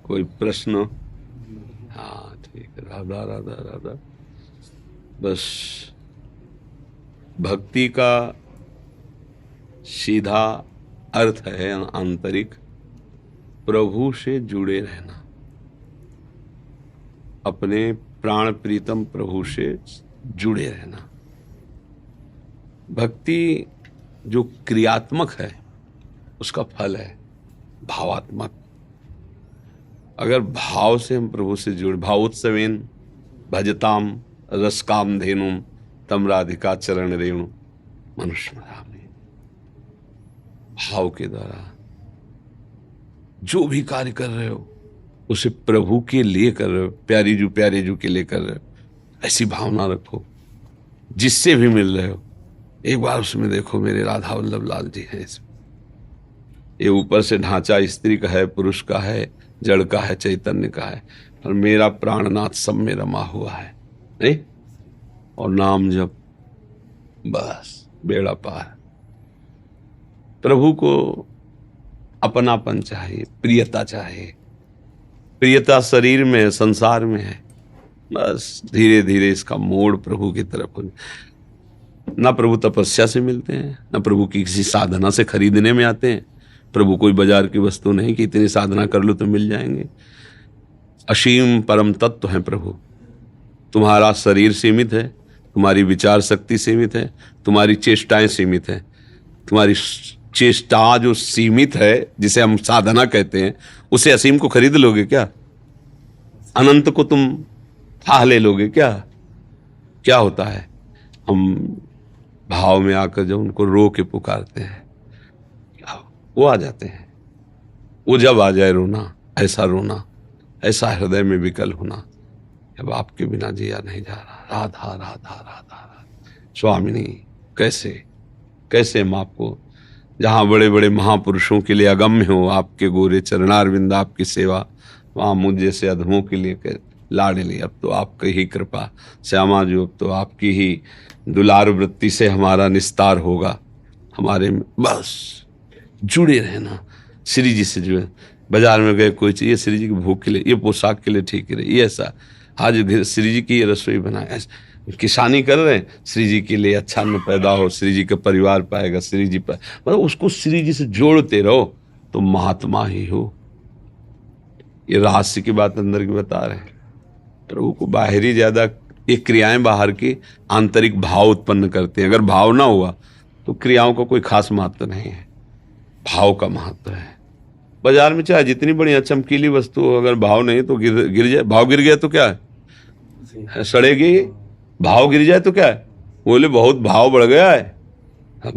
कोई प्रश्न? हाँ ठीक है, राधा राधा राधा। बस भक्ति का सीधा अर्थ है आंतरिक, प्रभु से जुड़े रहना, अपने प्राण प्रीतम प्रभु से जुड़े रहना। भक्ति जो क्रियात्मक है उसका फल है भावात्मक। अगर भाव से हम प्रभु से जुड़े, भावोत्सवेन भजताम रसकाम धेनुम तम राधिका चरण रेणु मनुष्मरामि। भाव के द्वारा जो भी कार्य कर रहे हो उसे प्रभु के लिए कर रहे हो, प्यारे जू के लिए कर रहे हो, ऐसी भावना रखो। जिससे भी मिल रहे हो एक बार उसमें देखो मेरे राधा वल्लभ लाल जी हैं। ये ऊपर से ढांचा स्त्री का है, पुरुष का है, जड़ का है, चैतन्य का है, और मेरा प्राणनाथ सब में रमा हुआ है, नहीं? और नाम जप, बस बेड़ा पार। प्रभु को अपनापन चाहिए, प्रियता चाहिए। प्रियता शरीर में है, संसार में है, बस धीरे धीरे इसका मोड़ प्रभु की तरफ हो। ना प्रभु तपस्या से मिलते हैं, ना प्रभु की किसी साधना से खरीदने में आते हैं। प्रभु कोई बाजार की वस्तु नहीं कि इतनी साधना कर लो तो मिल जाएंगे। असीम परम तत्व है प्रभु। तुम्हारा शरीर सीमित है, तुम्हारी विचार शक्ति सीमित है, तुम्हारी चेष्टाएं सीमित है। तुम्हारी चेष्टा जो सीमित है, जिसे हम साधना कहते हैं, उसे असीम को खरीद लोगे क्या? अनंत को तुम थाह ले लोगे क्या? क्या होता है, हम भाव में आकर जब उनको रो के पुकारते हैं वो आ जाते हैं। वो जब आ जाए रोना, ऐसा हृदय में विकल होना, जब आपके बिना जिया नहीं जा रहा। राधा राधा राधा राधा स्वामिनी, कैसे हम आपको, जहां बड़े बड़े महापुरुषों के लिए अगम्य हो आपके गोरे चरणारविंद, आपकी सेवा, वहां मुझ जैसे अधमों के लिए लाडली। अब तो आपकी ही कृपा श्यामा जी, अब तो आपकी ही दुलार वृत्ति से हमारा निस्तार होगा। हमारे में बस जुड़े रहना, श्री जी से जुड़े। बाजार में गए, कोई चीज श्री जी की भूख के लिए, ये पोशाक के लिए ठीक है, ये ऐसा, आज श्री जी की ये रसोई बनाए, किसानी कर रहे हैं, श्री जी के लिए अच्छा अन्न पैदा हो, श्री जी का परिवार पाएगा, श्री जी पर, मतलब उसको श्री जी से जोड़ते रहो तो महात्मा ही हो। ये रहस्य की बात अंदर की बता रहे हैं। प्रभु को बाहरी ज्यादा, ये क्रियाएं बाहर की, आंतरिक भाव उत्पन्न करते हैं। अगर भाव ना हुआ तो क्रियाओं का कोई खास महत्व नहीं है, भाव का महत्व है। बाजार में चाहे जितनी बड़ी चमकीली वस्तु हो, अगर भाव नहीं तो गिर जाए। भाव गिर गया तो क्या है, सड़ेगी। भाव गिर जाए तो क्या है, बोले बहुत भाव बढ़ गया है।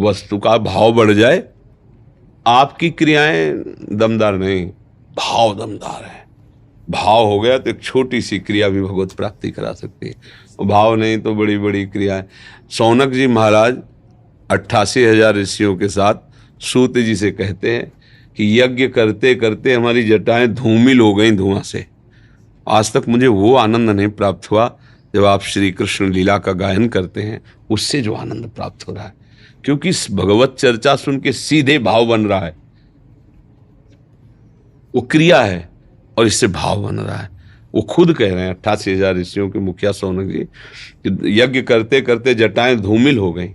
वस्तु का भाव बढ़ जाए, आपकी क्रियाएं दमदार नहीं, भाव दमदार है। भाव हो गया तो एक छोटी सी क्रिया भी भगवत प्राप्ति करा सकती है, भाव नहीं तो बड़ी बड़ी क्रियाएं। सौनक जी महाराज 88,000 ऋषियों के साथ सूत जी से कहते हैं कि यज्ञ करते करते हमारी जटाएं धूमिल हो गई धुआं से। आज तक मुझे वो आनंद नहीं प्राप्त हुआ जब आप श्री कृष्ण लीला का गायन करते हैं, उससे जो आनंद प्राप्त हो रहा है, क्योंकि इस भगवत चर्चा सुन के सीधे भाव बन रहा है। वो क्रिया है और इससे भाव बन रहा है। वो खुद कह रहे हैं 88,000 ऋषियों के मुखिया सौनक जी कि यज्ञ करते करते जटाएं धूमिल हो गई,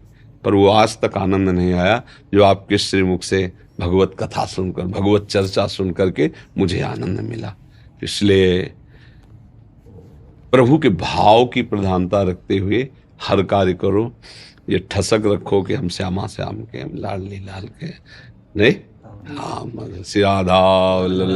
पर वो आज तक आनंद नहीं आया जो आपके श्रीमुख से भगवत कथा सुनकर, भगवत चर्चा सुनकर के मुझे आनंद मिला। इसलिए प्रभु के भाव की प्रधानता रखते हुए हर कार्य करो। ये ठसक रखो कि हम श्यामा श्याम के, हम लाडली लाल के, नहीं? हाँ, श्री राधा वल्लभ।